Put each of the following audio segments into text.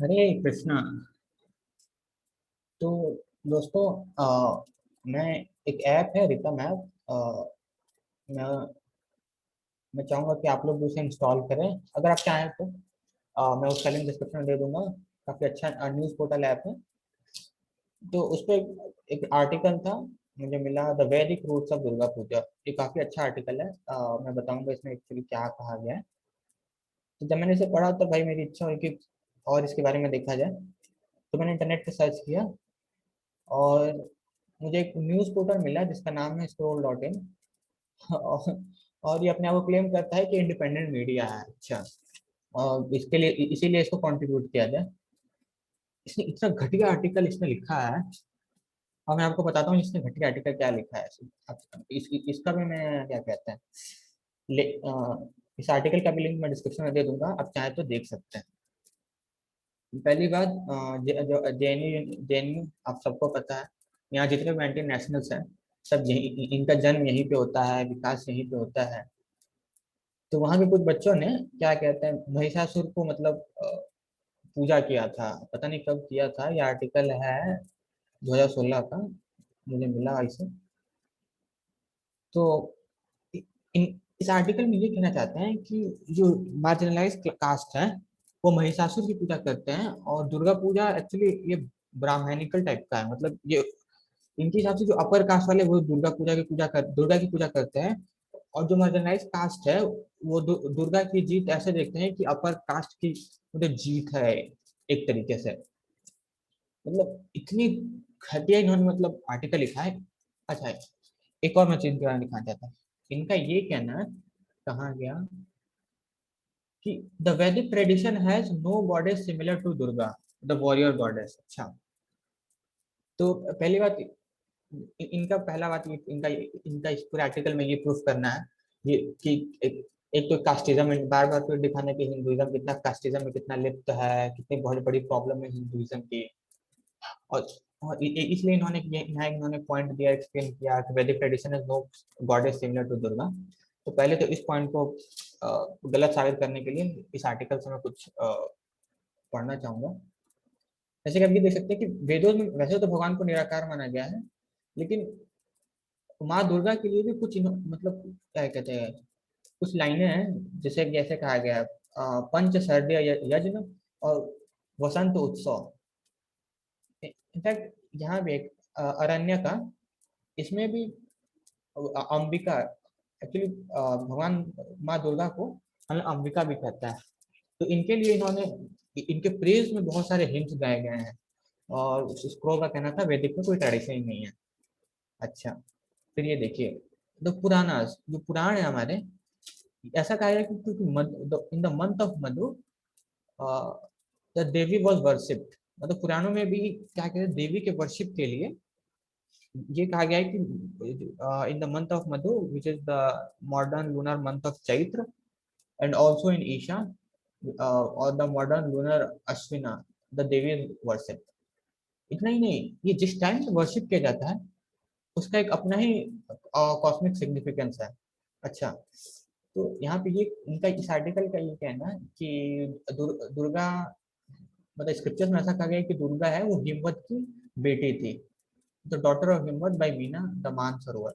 हरे कृष्णा। तो दोस्तों, मैं एक ऐप है रितम ऐप। मैं मैं चाहूंगा कि आप लोग भी उसे इंस्टॉल करें अगर आप चाहें तो। मैं उसका लिंक डिस्क्रिप्शन में दे दूंगा। काफ़ी अच्छा न्यूज़ पोर्टल ऐप है। तो उस पर एक आर्टिकल था, मुझे मिला द वैदिक रूट्स ऑफ दुर्गा पूजा। ये काफ़ी अच्छा आर्टिकल है। मैं बताऊंगा इसमें एक्चुअली क्या कहा गया है। तो जब मैंने इसे पढ़ा तो भाई मेरी इच्छा हुई कि और इसके बारे में देखा जाए। तो मैंने इंटरनेट पे सर्च किया और मुझे एक न्यूज़ पोर्टल मिला जिसका नाम है scroll.in। और ये अपने आप को क्लेम करता है कि इंडिपेंडेंट मीडिया है। अच्छा, और इसके लिए इसीलिए इसको कंट्रीब्यूट किया जाए। इसने इतना घटिया आर्टिकल इसमें लिखा है। और मैं आपको बताता हूँ इसने घटिया आर्टिकल क्या लिखा है। इसका भी मैं क्या कहते हैं, इस आर्टिकल का भी लिंक मैं डिस्क्रिप्शन में दे दूंगा, आप चाहे तो देख सकते हैं। पहली बात, जो जेएनयू आप सबको पता है, यहाँ जितने भी एंटी नेशनल्स हैं सब यही, इनका जन्म यहीं पे होता है, विकास यहीं पे होता है। तो वहां के कुछ बच्चों ने क्या कहते हैं महिषासुर को मतलब पूजा किया था। पता नहीं कब किया था, ये आर्टिकल है 2016 का, मुझे मिला इसे। तो इस आर्टिकल में ये कहना चाहते हैं कि जो मार्जिनलाइज कास्ट है वो महिषासुर की पूजा करते हैं, और दुर्गा पूजा एक्चुअली ये ब्राह्मणिकल टाइप का है। मतलब ये इनके हिसाब से जो अपर कास्ट वाले वो दुर्गा की पूजा करते हैं। और जो मार्जिनलाइज कास्ट है वो दुर्गा की जीत ऐसे देखते हैं कि अपर कास्ट की मतलब जीत है एक तरीके से। मतलब इतनी घटिया इन्होंने मतलब आर्टिकल लिखा है। अच्छा, एक और मैं चीज के बारे में लिखना चाहता हूँ। इनका ये कहना है, कहा गया कि the Vedic tradition has no goddess similar to Durga the warrior goddess. अच्छा, तो पहली बात, इनका पहला बात इनका इनका इस पूरे आर्टिकल में ये प्रूफ करना है ये कि एक तो कास्टिज्म बार बार तो दिखाना कि हिंदुइज्म कितना कास्टिज्म में कितना लिप्त है, कितनी बहुत बड़ी प्रॉब्लम है हिंदुइज्म की। और इसलिए यहाँ इन्होंने पॉइंट दिया, एक्सप्लेन किया कि Vedic tradition is no goddess similar to Durga. तो पहले तो इस पॉइंट को गलत साबित करने के लिए इस आर्टिकल से मैं कुछ पढ़ना चाहूंगा। जैसे कि आप ये देख सकते हैं कि वेदों में वैसे तो भगवान को निराकार माना गया है, लेकिन माँ दुर्गा के लिए भी कुछ मतलब क्या कहते हैं, कुछ लाइनें हैं जैसे कि ऐसे कहा गया है, पंच सर्दय यज्ञ और वसंत उत्सव। इनफैक्ट यहाँ भी एक अरण्य का, इसमें भी अंबिका एक्चुअली भगवान माँ दुर्गा को हम अंबिका भी कहता है। तो इनके लिए इन्होंने इनके प्रेज में बहुत सारे हिंट्स गाए गए हैं। और स्क्रोल का कहना था वैदिक में कोई ट्रेडिशन ही नहीं है। अच्छा, फिर ये देखिए, द पुराणास जो पुराण है हमारे, ऐसा कहा है कि क्योंकि इन the month of Madhu the Devi was worshipped. मतलब पुराणों में भी क्या कहते हैं, देवी के वर्शिप के लिए ये कहा गया है कि in the month of Madhu which is the modern lunar month of Chaitra, and also in Isha और the modern lunar Ashvina the Devi worship. इतना ही नहीं, ये जिस टाइम से वर्शिप किया जाता है उसका एक अपना ही कॉस्मिक सिग्निफिकेंस है। अच्छा, तो यहाँ पे ये इनका इस आर्टिकल का ये कहना है कि दुर्गा मतलब स्क्रिप्चर्स में ऐसा कहा गया है कि दुर्गा है वो हिमवत की बेटी थी, the daughter of Himavat by Mena the Mansarovar.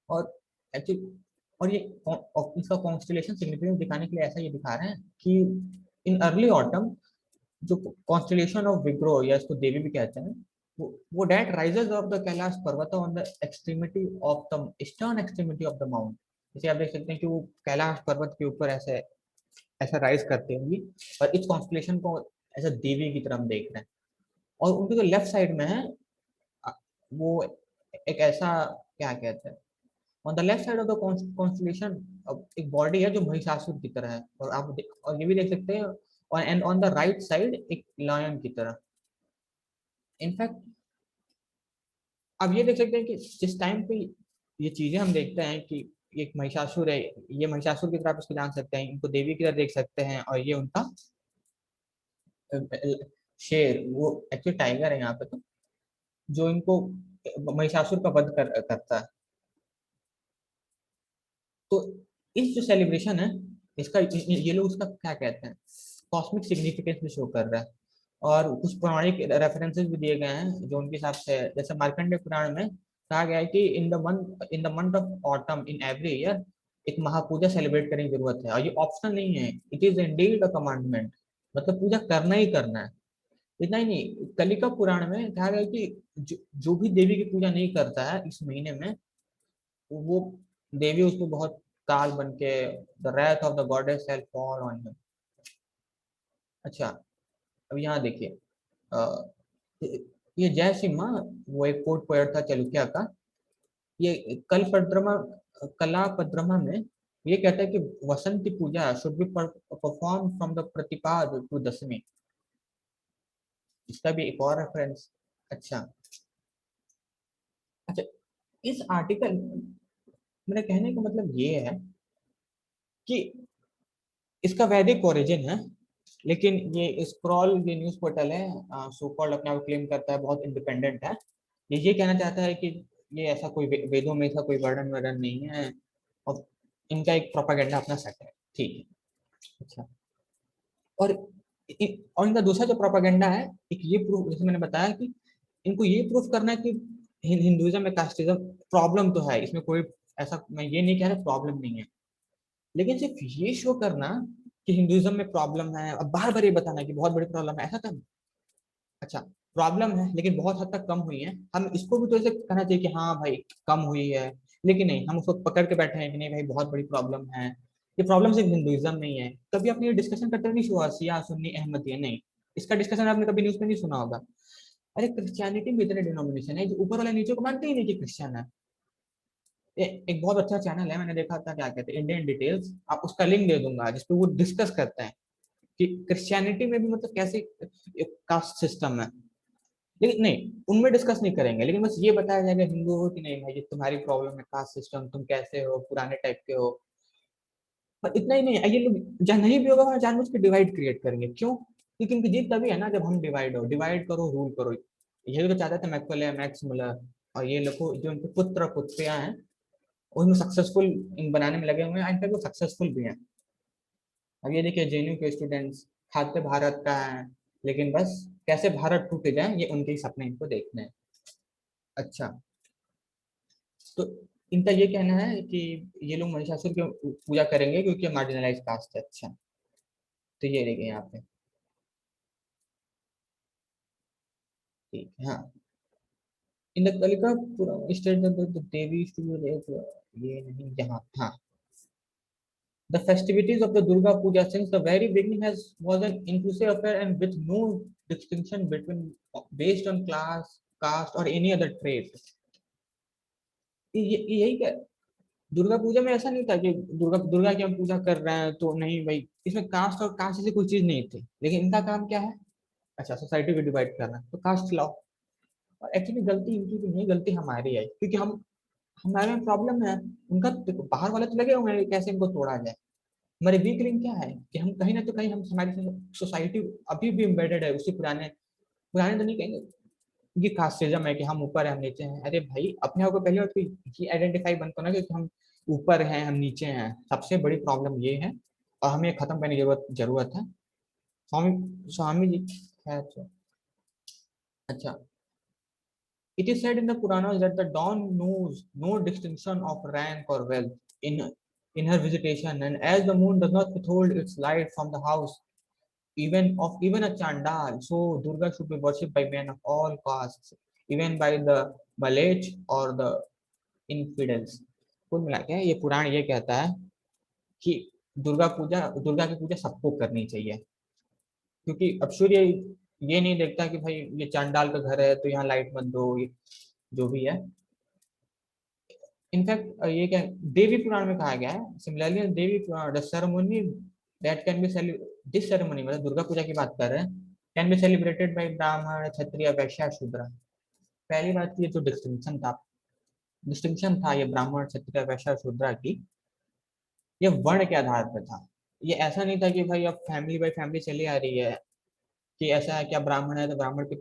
और एक्चुअली और ये इसका कॉन्स्टलेशन सिग्निफिकेंस दिखाने के लिए ऐसा ये दिखा रहे हैं कि इन अर्ली ऑटम जो कॉन्स्टलेशन ऑफ विग्रो या इसको देवी भी कहते हैं, वो that rises of the Kailash Parvat on the extremity of the eastern extremity of the mount. जैसे आप देख सकते हैं कि वो कैलाश पर्वत के ऊपर ऐसे ऐसा राइज करते होंगी, और इस कॉन्स्टलेशन को ऐसा देवी की तरफ देख रहे हैं। और उनके जो लेफ्ट साइड में है अ, वो एक ऐसा क्या कहते हैं, on the left side of the constellation एक बॉडी है जो महिषासुर की तरह है। और और ये भी देख सकते हैं, और and on the right side एक लायन की तरह। इनफैक्ट अब ये देख सकते हैं कि जिस टाइम पे ये चीजें हम देखते हैं कि एक महिषासुर है, ये महिषासुर की तरह आप इसको जान सकते हैं, इनको देवी की तरह देख सकते हैं, और ये उनका शेर, वो एक्चुअली टाइगर है यहाँ पे, तो जो इनको महिषासुर का वध करता है। तो इस जो सेलिब्रेशन है इसका ये लोग उसका क्या कहते हैं, कॉस्मिक सिग्निफिकेंस भी शो कर रहा है। और कुछ पौराणिक रेफरेंसेस भी दिए गए हैं जो उनके हिसाब से, जैसे मार्कंडेय पुराण में कहा गया है कि in the month of autumn in every year एक महापूजा सेलिब्रेट करने की जरूरत है, और ये ऑप्शनल नहीं है, it is indeed a commandment, मतलब पूजा करना ही करना है। इतना ही नहीं, कलिका पुराण में कहा गया है कि जो भी देवी की पूजा नहीं करता है इस महीने में, वो देवी उसको बहुत काल बन के, the wrath of the goddess shall fall on him। अच्छा, अब यहाँ देखिए, अ, ये जय सिम्हा, वो एक कोर्ट पोएट था चालुक्य का। ये कला पद्रमा में ये कहता है कि वसंत की पूजा should be perform from the Pratipada to Dashami. इसका भी एक और रेफरेंस। अच्छा। अच्छा, इस आर्टिकल, मेरे कहने का मतलब ये है कि इसका वैदिक ओरिजिन है, लेकिन ये स्क्रॉल ये न्यूज पोर्टल है, सो कॉल्ड अपने आप क्लेम करता है बहुत इंडिपेंडेंट है। ये कहना चाहता है कि ये ऐसा कोई वेदों में ऐसा कोई वर्णन वर्णन नहीं है, और इनका एक प्रोपागेंडा अपना सेट है, ठीक है। अच्छा, और और इनका दूसरा जो प्रोपागेंडा है, एक ये प्रूफ, जैसे मैंने बताया कि इनको ये प्रूफ करना है कि हिंदुइज्म में कास्टिज्म प्रॉब्लम तो है, इसमें कोई ऐसा, मैं ये नहीं कह रहा प्रॉब्लम नहीं है, लेकिन सिर्फ ये शो करना कि हिंदुइज्म में प्रॉब्लम है और बार बार ये बताना कि बहुत बड़ी प्रॉब्लम है, ऐसा तो। अच्छा, प्रॉब्लम है लेकिन बहुत हद तक कम हुई है, हम इसको भी तो ऐसे कहना चाहिए कि हाँ भाई कम हुई है, लेकिन नहीं, हम उसको पकड़ के बैठे हैं कि नहीं भाई बहुत बड़ी प्रॉब्लम है। ये प्रॉब्लम सिर्फ हिंदुइज्म में ही है, कभी आपने ये डिस्कशन करते नहीं हुआ शिया सुन्नी अहमदिया, नहीं, इसका डिस्कशन आपने कभी न्यूज में नहीं सुना होगा। अरे क्रिश्चियनिटी में इतने डिनोमिनेशन है, जो ऊपर वाले नीचे को मानते ही नहीं कि क्रिश्चियन है। एक बहुत अच्छा चैनल है, मैंने देखा था, क्या कहते हैं, इंडियन डिटेल्स, आप उसका लिंक दे दूंगा, जिसपे वो डिस्कस करते हैं कि क्रिश्चियनिटी में भी मतलब कैसे कास्ट सिस्टम है। लेकिन नहीं, उनमें डिस्कस नहीं करेंगे, लेकिन बस ये बताया जाएगा हिंदू हो कि नहीं भाई, ये तुम्हारी प्रॉब्लम है कास्ट सिस्टम, तुम कैसे हो, पुराने टाइप के हो। पर इतना ही नहीं, ये लोग जहाँ नहीं भी होगा वहाँ जानबूझ के डिवाइड क्रिएट करेंगे, क्यों? क्योंकि उनकी जीत तभी है ना जब हम डिवाइड हो, डिवाइड करो रूल करो। यही तो चाहते थे मैकले मैक्स मुलर, और ये लोग जो उनके पुत्र पुत्रियां हैं उनमें सक्सेसफुल इन बनाने में लगे हुए हैं, इनफैक्ट वो सक्सेसफुल भी हैं। अब ये देखिए जेएनयू के स्टूडेंट्स खाद्य भारत का है, लेकिन बस कैसे भारत टूट जाए ये उनके ही सपने इनको देखने हैं। अच्छा, तो इनका ये कहना है कि ये लोग महिषासुर की पूजा करेंगे क्योंकि मार्जिनलाइज कास्ट है। अच्छा, तो ये देखिए यहाँ पे, ठीक है, हाँ। इन द कलिका स्टेट देवी ये नहीं, यहाँ, हाँ। The festivities of the Durga Puja since the very beginning was an inclusive affair and with no distinction between based on class, caste or any other trait। यही क्या, दुर्गा पूजा में ऐसा नहीं था कि दुर्गा दुर्गा की हम पूजा कर रहे हैं तो नहीं भाई, इसमें कास्ट और कास्ट से कोई चीज नहीं थी, लेकिन इनका काम क्या है? अच्छा, सोसाइटी को डिवाइड करना, तो कास्ट लाओ। और एक्चुअली गलती इनकी भी नहीं, गलती हमारी है, क्योंकि हम हमारे में प्रॉब्लम है। उनका देखो, बाहर वाले तो लगे हुए हैं कैसे इनको तोड़ा जाए। हमारी वीक लिंक क्या है कि हम कहीं ना तो कहीं, हम हमारी सोसाइटी अभी भी एम्बेडेड है उसी पुराने, पुराने तो नहीं कहेंगे, ये कास्टिज्म है कि हम ऊपर है हम नीचे हैं। अरे भाई, अपने आप को पहले बात तो ये आइडेंटिफाई बनता ना कि हम ऊपर हैं हम नीचे हैं, सबसे बड़ी प्रॉब्लम ये है, और हमें खत्म करने की जरूरत जरूरत है। स्वामी स्वामी जी है तो। अच्छा, it is said in the Puranas that the dawn knows no distinction of rank or wealth in her visitation, and as the moon does not withhold its light from the house even a chandal, so Durga should be worshipped by men of all castes, even by the Malech or the infidels। कुल मिला के ये पुराण ये कहता है कि दुर्गा की पूजा सबको करनी चाहिए, क्योंकि अब सूर्य ये नहीं देखता कि भाई ये चांडाल का घर है तो यहाँ लाइट मत दो, जो भी है। इनफैक्ट ये क्या देवी पुराण में कहा गया है, similarly Devi Purana, the ceremony that can be this ceremony, मतलब दुर्गा पूजा की बात कर रहे हैं, कैन बी सेलिब्रेटेड बाय ब्राह्मण क्षत्रिय वैश्य शूद्र। पहली बात, ये जो डिस्टिंक्शन था ये ब्राह्मण क्षत्रिय वैश्य शूद्र की, ये वर्ण के आधार पर था। ये ऐसा नहीं था कि भाई अब फैमिली बाई फैमिली चली आ रही है कि ऐसा है क्या ब्राह्मण है तो ब्राह्मण के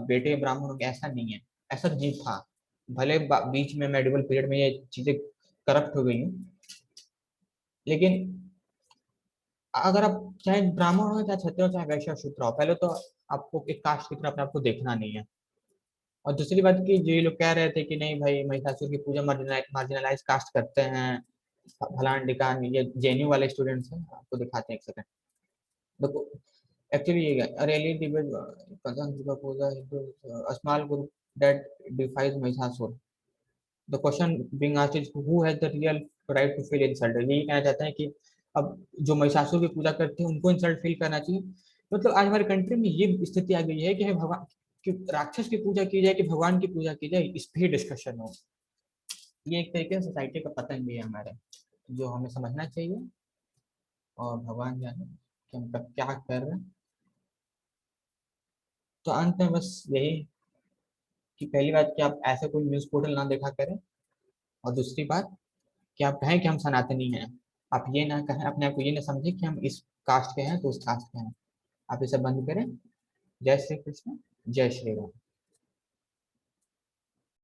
बेटे ब्राह्मण होंगे, ऐसा नहीं है। ऐसा नहीं था, भले बीच में मेडिवल पीरियड में ये चीजें करप्ट हो गई हैं, लेकिन अगर आप चाहे ब्राह्मण हो, चाहे क्षत्रिय हो, चाहे वैश्य शूद्र हो, पहले तो आपको एक कास्ट की तरफ अपने आपको देखना नहीं है। और दूसरी बात की जो ये लोग कह रहे थे कि नहीं भाई महिषासुर की पूजा मार्जिनलाइज कास्ट करते हैं, फलान ढिकान, ये जेएनयू वाले स्टूडेंट्स हैं, आपको दिखाते हैं एक सेकंड। देखो एक्चुअली ये really debate puja small group that defies Mahishasura. The question being asked is who has the real right to feel insulted. यही कहना चाहते हैं कि अब जो महिषासुर की पूजा करते हैं उनको इंसल्ट फील करना चाहिए। मतलब आज हमारे कंट्री में ये स्थिति आ गई है कि हमें भगवान कि राक्षस की पूजा की जाए कि भगवान की पूजा की जाए, इस पे डिस्कशन हो। ये एक तरीके से सोसाइटी का पतन भी है हमारे, जो हमें समझना चाहिए। और भगवान जाने कि हम कब क्या कर रहे हैं। तो अंत में बस यही कि पहली बात कि आप ऐसे कोई न्यूज़ पोर्टल ना देखा करें, और दूसरी बात कि आप कहें कि हम सनातनी हैं। आप ये ना कहें, अपने आप को ये ना समझें कि हम इस कास्ट के हैं तो उस कास्ट के हैं। आप इसे बंद करें। जय श्री कृष्ण, जय श्री राम।